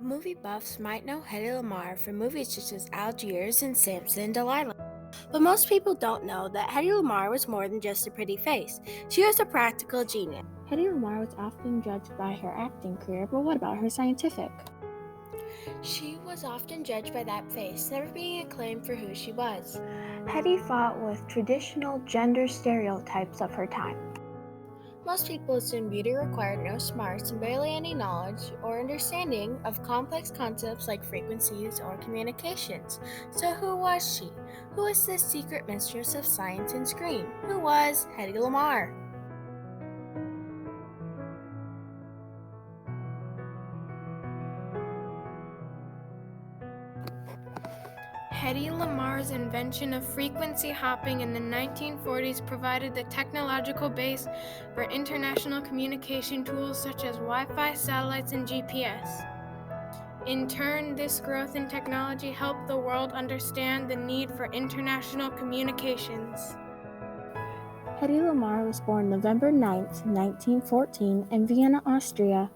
Movie buffs might know Hedy Lamarr from movies such as Algiers and Samson and Delilah. But most people don't know that Hedy Lamarr was more than just a pretty face. She was a practical genius. Hedy Lamarr was often judged by her acting career, but what about her scientific? She was often judged by that face, never being acclaimed for who she was. Hedy fought with traditional gender stereotypes of her time. Most people assume beauty required no smarts and barely any knowledge or understanding of complex concepts like frequencies or communications. So who was she? Who was this secret mistress of science and screen? Who was Hedy Lamarr? Hedy Lamarr's invention of frequency hopping in the 1940s provided the technological base for international communication tools such as Wi-Fi, satellites, and GPS. In turn, this growth in technology helped the world understand the need for international communications. Hedy Lamarr was born November 9, 1914, in Vienna, Austria.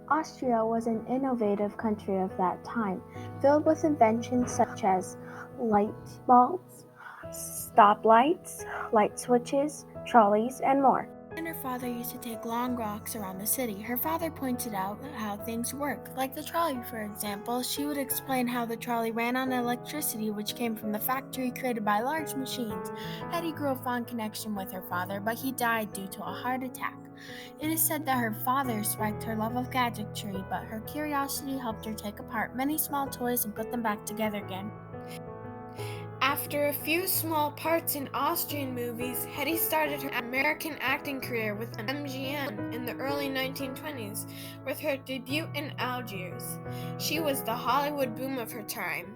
Austria was an innovative country of that time, filled with inventions such as light bulbs, stoplights, light switches, trolleys, and more. And her father used to take long walks around the city. Her father pointed out how things work, like the trolley, for example. She would explain how the trolley ran on electricity, which came from the factory created by large machines. Hedy grew a fond connection with her father, but he died due to a heart attack. It is said that her father spiked her love of gadgetry, but her curiosity helped her take apart many small toys and put them back together again. After a few small parts in Austrian movies, Hedy started her American acting career with MGM in the early 1920s, with her debut in Algiers. She was the Hollywood boom of her time.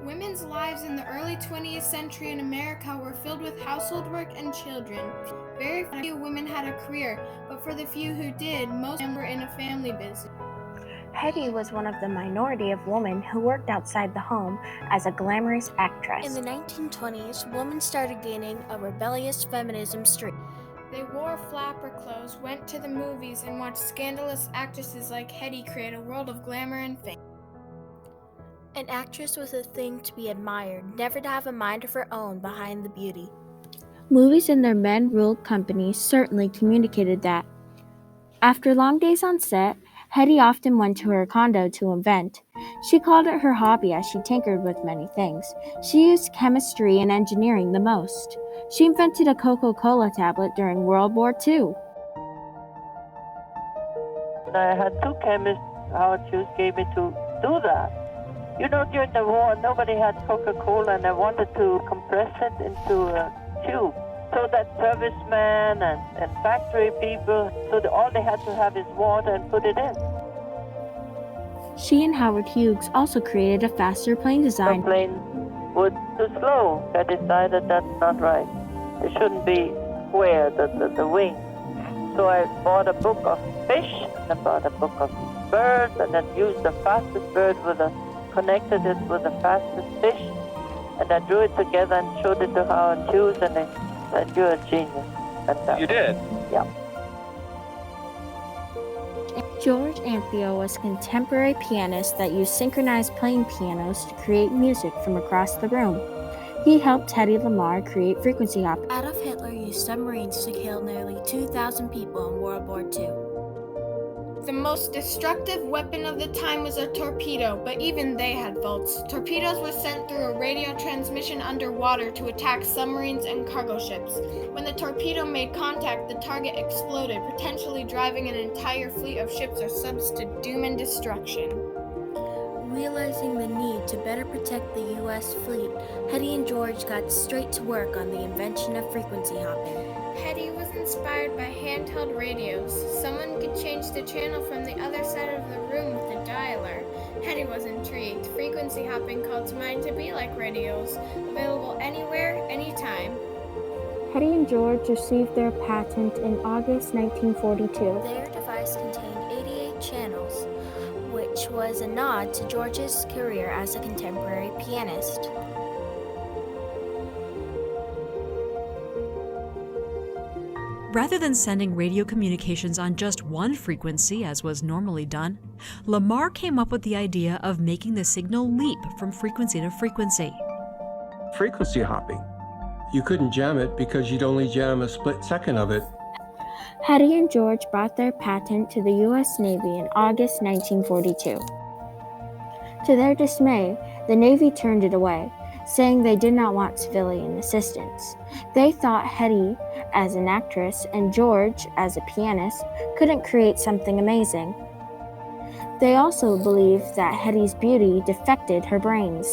Women's lives in the early 20th century in America were filled with household work and children. Very few women had a career, but for the few who did, most of them were in a family business. Hedy was one of the minority of women who worked outside the home as a glamorous actress. In the 1920s, women started gaining a rebellious feminism streak. They wore flapper clothes, went to the movies, and watched scandalous actresses like Hedy create a world of glamour and fame. An actress was a thing to be admired, never to have a mind of her own behind the beauty. Movies and their men-ruled companies certainly communicated that. After long days on set, Hedy often went to her condo to invent. She called it her hobby as she tinkered with many things. She used chemistry and engineering the most. She invented a Coca-Cola tablet during World War II. I had two chemists, Howard Hughes gave me to do that. You know, during the war, nobody had Coca-Cola, and I wanted to compress it into a tube so that servicemen and factory people, so that all they had to have is water and put it in. She and Howard Hughes also created a faster plane design. The plane was too slow. I decided that's not right. It shouldn't be square, the wing. So I bought a book of fish, and I bought a book of birds, and then used the fastest bird connected it with the fastest fish, and I drew it together and showed it to Howard Hughes, and they said, "You're a genius." And You did? Yeah. George Antheil was a contemporary pianist that used synchronized playing pianos to create music from across the room. He helped Hedy Lamarr create frequency hopping. Adolf Hitler used submarines to kill nearly 2,000 people in World War II. The most destructive weapon of the time was a torpedo, but even they had faults. Torpedoes were sent through a radio transmission underwater to attack submarines and cargo ships. When the torpedo made contact, the target exploded, potentially driving an entire fleet of ships or subs to doom and destruction. Realizing the need to better protect the U.S. fleet, Hedy and George got straight to work on the invention of frequency hopping. Hedy was inspired by handheld radios. Someone could change the channel from the other side of the room with a dialer. Hedy was intrigued. Frequency hopping called to mind to be like radios, available anywhere, anytime. Hedy and George received their patent in August 1942. Their device contained 88 channels, which was a nod to George's career as a contemporary pianist. Rather than sending radio communications on just one frequency, as was normally done, Lamarr came up with the idea of making the signal leap from frequency to frequency. Frequency hopping. You couldn't jam it because you'd only jam a split second of it. Hedy and George brought their patent to the U.S. Navy in August 1942. To their dismay, the Navy turned it away, saying they did not want civilian assistance. They thought Hedy, as an actress, and George, as a pianist, couldn't create something amazing. They also believed that Hedy's beauty defected her brains.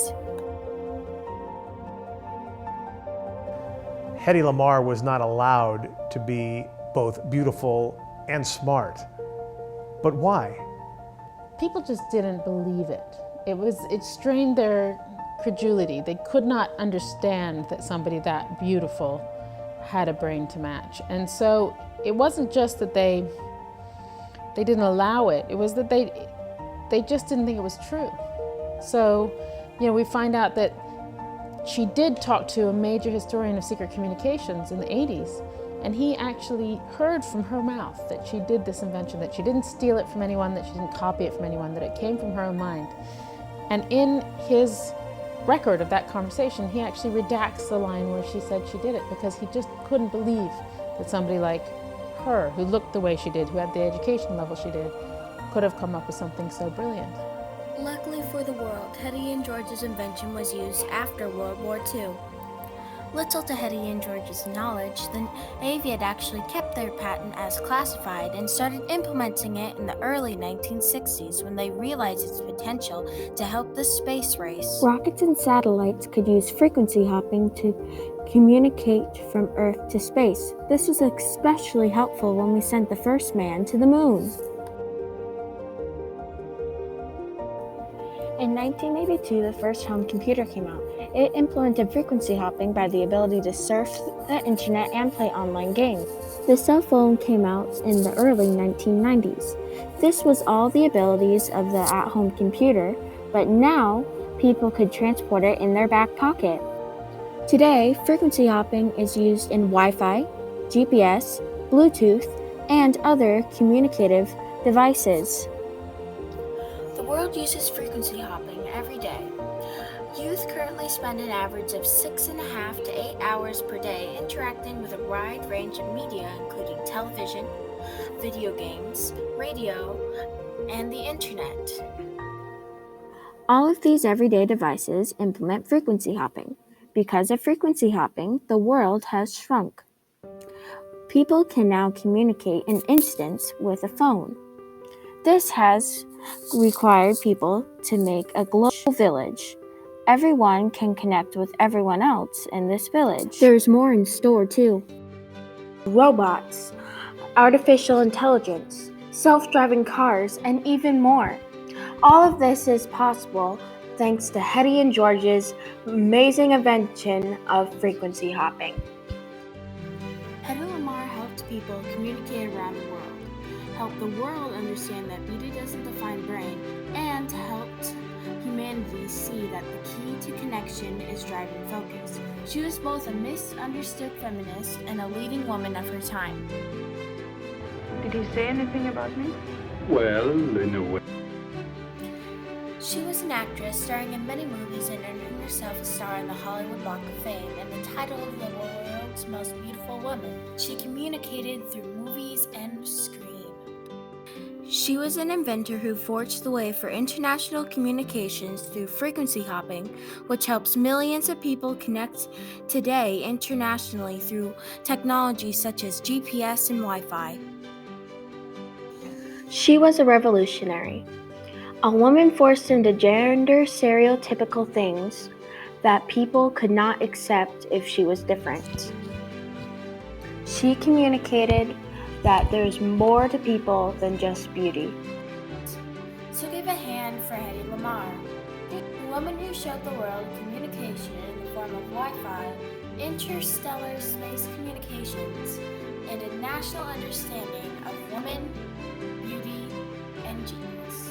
Hedy Lamarr was not allowed to be both beautiful and smart. But why? People just didn't believe it. It strained their credulity. They could not understand that somebody that beautiful had a brain to match. And so it wasn't just that they didn't allow it, it was that they just didn't think it was true. So, we find out that she did talk to a major historian of secret communications in the 80s, and he actually heard from her mouth that she did this invention, that she didn't steal it from anyone, that she didn't copy it from anyone, that it came from her own mind. And in his record of that conversation, he actually redacts the line where she said she did it, because he just couldn't believe that somebody like her, who looked the way she did, who had the education level she did, could have come up with something so brilliant. Luckily for the world, Hedy and George's invention was used after World War II. Little to Hedy and George's knowledge, the Navy had actually kept their patent as classified and started implementing it in the early 1960s when they realized its potential to help the space race. Rockets and satellites could use frequency hopping to communicate from Earth to space. This was especially helpful when we sent the first man to the moon. In 1982, the first home computer came out. It implemented frequency hopping by the ability to surf the internet and play online games. The cell phone came out in the early 1990s. This was all the abilities of the at-home computer, but now people could transport it in their back pocket. Today, frequency hopping is used in Wi-Fi, GPS, Bluetooth, and other communicative devices. The world uses frequency hopping every day. Youth currently spend an average of 6.5 to 8 hours per day interacting with a wide range of media, including television, video games, radio, and the internet. All of these everyday devices implement frequency hopping. Because of frequency hopping, the world has shrunk. People can now communicate in instants with a phone. This has required people to make a global village. Everyone can connect with everyone else in this village. There's more in store too. Robots, artificial intelligence, self-driving cars, and even more. All of this is possible thanks to Hedy and George's amazing invention of frequency hopping. Hedy Lamarr helped people communicate around the world, helped the world understand that beauty doesn't define brain, and helped humanity see that the key to connection is driving focus. She was both a misunderstood feminist and a leading woman of her time. Did he say anything about me? Well, in a way. She was an actress starring in many movies and earning herself a star in the Hollywood Walk of Fame and the title of the world's most beautiful woman. She communicated through movies and screen. She was an inventor who forged the way for international communications through frequency hopping, which helps millions of people connect today internationally through technology such as GPS and Wi-Fi. She was a revolutionary. A woman forced into gender stereotypical things that people could not accept if she was different. She communicated that there's more to people than just beauty. So give a hand for Hedy Lamarr, the woman who showed the world communication in the form of Wi-Fi, interstellar space communications, and a national understanding of woman, beauty, and genius.